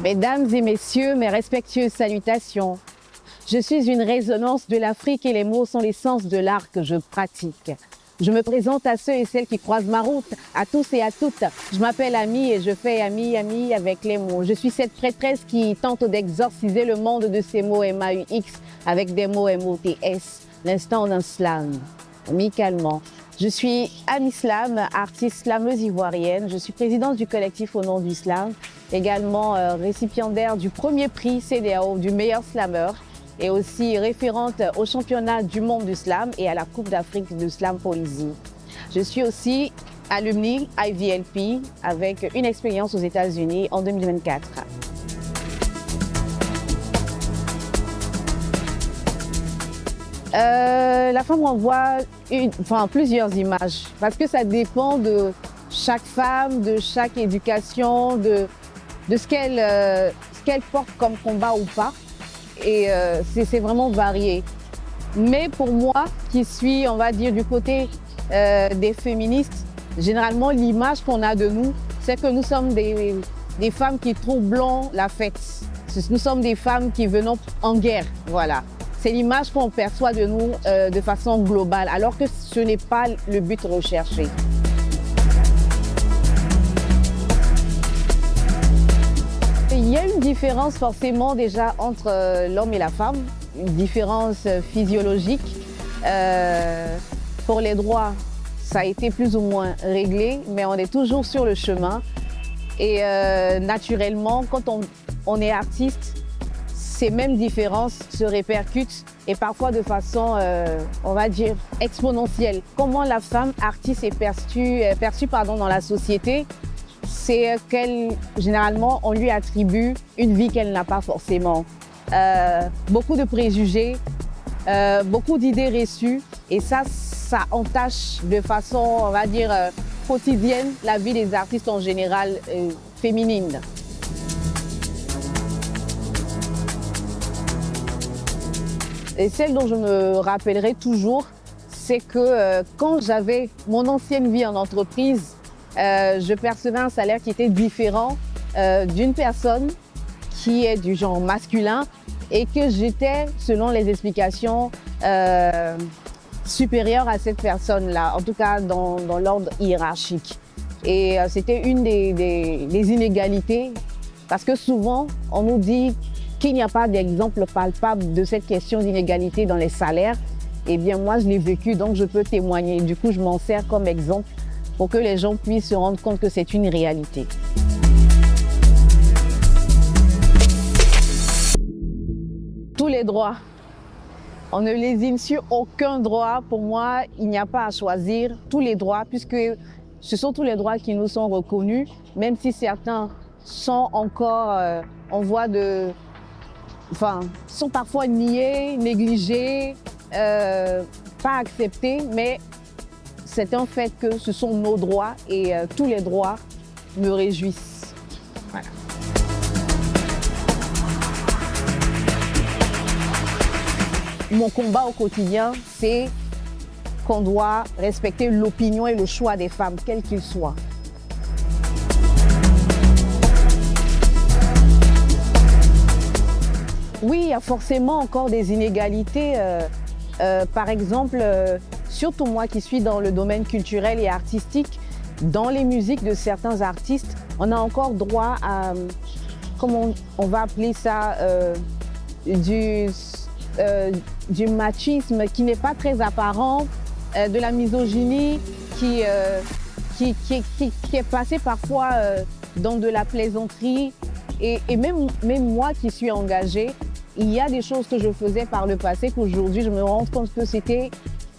Mesdames et messieurs, mes respectueuses salutations. Je suis une résonance de l'Afrique et les mots sont l'essence de l'art que je pratique. Je me présente à ceux et celles qui croisent ma route, à tous et à toutes. Je m'appelle Ami et je fais ami avec les mots. Je suis cette prêtresse qui tente d'exorciser le monde de ces mots MAUX avec des mots MOTS, l'instant d'un slam, amicalement. Je suis Ami Slam, artiste slameuse ivoirienne. Je suis présidente du collectif Au nom du slam, également récipiendaire du premier prix CEDEAO du meilleur slameur et aussi référente au championnat du monde du slam et à la Coupe d'Afrique de Slam Poésie. Je suis aussi alumni IVLP avec une expérience aux États-Unis en 2024. La femme renvoie plusieurs images parce que ça dépend de chaque femme, de chaque éducation, de ce qu'elle porte comme combat ou pas. Et c'est vraiment varié. Mais pour moi, qui suis, on va dire, du côté des féministes, généralement, l'image qu'on a de nous, c'est que nous sommes des femmes qui troublons la fête. Nous sommes des femmes qui venons en guerre, voilà. C'est l'image qu'on perçoit de nous de façon globale, alors que ce n'est pas le but recherché. Il y a une différence forcément déjà entre l'homme et la femme, une différence physiologique. Pour les droits, ça a été plus ou moins réglé, mais on est toujours sur le chemin. Et naturellement, quand on est artiste, ces mêmes différences se répercutent et parfois de façon, on va dire, exponentielle. Comment la femme artiste est perçue dans la société, c'est généralement, on lui attribue une vie qu'elle n'a pas forcément. Beaucoup de préjugés, beaucoup d'idées reçues et ça entache de façon, on va dire, quotidienne la vie des artistes en général féminines. Et celle dont je me rappellerai toujours, c'est que quand j'avais mon ancienne vie en entreprise, je percevais un salaire qui était différent d'une personne qui est du genre masculin et que j'étais, selon les explications, supérieure à cette personne-là, en tout cas dans l'ordre hiérarchique. Et c'était une des inégalités, parce que souvent, on nous dit qu'il n'y a pas d'exemple palpable de cette question d'inégalité dans les salaires. Eh bien, moi, je l'ai vécu, donc je peux témoigner. Du coup, je m'en sers comme exemple pour que les gens puissent se rendre compte que c'est une réalité. Tous les droits. On ne lésine sur aucun droit. Pour moi, il n'y a pas à choisir tous les droits, puisque ce sont tous les droits qui nous sont reconnus, même si certains sont encore en voie de... sont parfois niés, négligés, pas acceptés, mais c'est un fait que ce sont nos droits et tous les droits me réjouissent. Voilà. Mon combat au quotidien, c'est qu'on doit respecter l'opinion et le choix des femmes, quels qu'ils soient. Oui, il y a forcément encore des inégalités. Par exemple, surtout moi qui suis dans le domaine culturel et artistique, dans les musiques de certains artistes, on a encore droit à, comment on va appeler ça, du machisme qui n'est pas très apparent, de la misogynie qui est passée parfois dans de la plaisanterie. Et même moi qui suis engagée, il y a des choses que je faisais par le passé qu'aujourd'hui je me rends compte que c'était,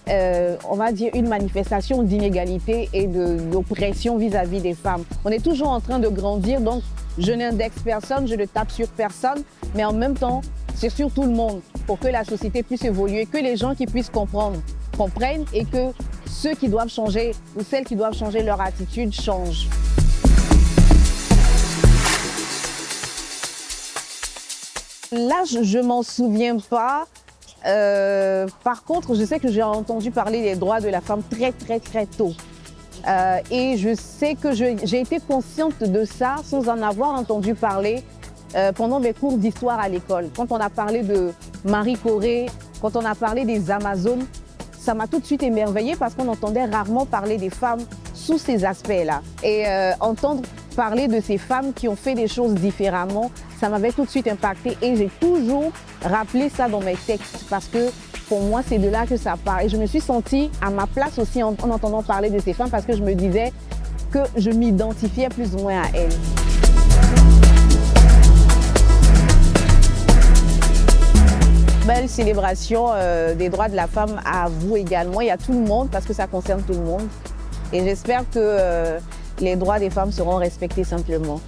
on va dire, une manifestation d'inégalité et d'oppression vis-à-vis des femmes. On est toujours en train de grandir, donc je n'indexe personne, je ne tape sur personne, mais en même temps, c'est sur tout le monde pour que la société puisse évoluer, que les gens qui puissent comprendre comprennent et que ceux qui doivent changer ou celles qui doivent changer leur attitude changent. Là, je ne m'en souviens pas. Par contre, je sais que j'ai entendu parler des droits de la femme très tôt. Et je sais que j'ai été consciente de ça sans en avoir entendu parler pendant mes cours d'histoire à l'école. Quand on a parlé de Marie Corée, quand on a parlé des Amazones, ça m'a tout de suite émerveillée parce qu'on entendait rarement parler des femmes sous ces aspects-là. Et entendre parler de ces femmes qui ont fait des choses différemment, ça m'avait tout de suite impactée et j'ai toujours rappelé ça dans mes textes parce que pour moi, c'est de là que ça part. Et je me suis sentie à ma place aussi en entendant parler de ces femmes parce que je me disais que je m'identifiais plus ou moins à elles. Belle célébration des droits de la femme à vous également et à tout le monde parce que ça concerne tout le monde. Et j'espère que les droits des femmes seront respectés simplement.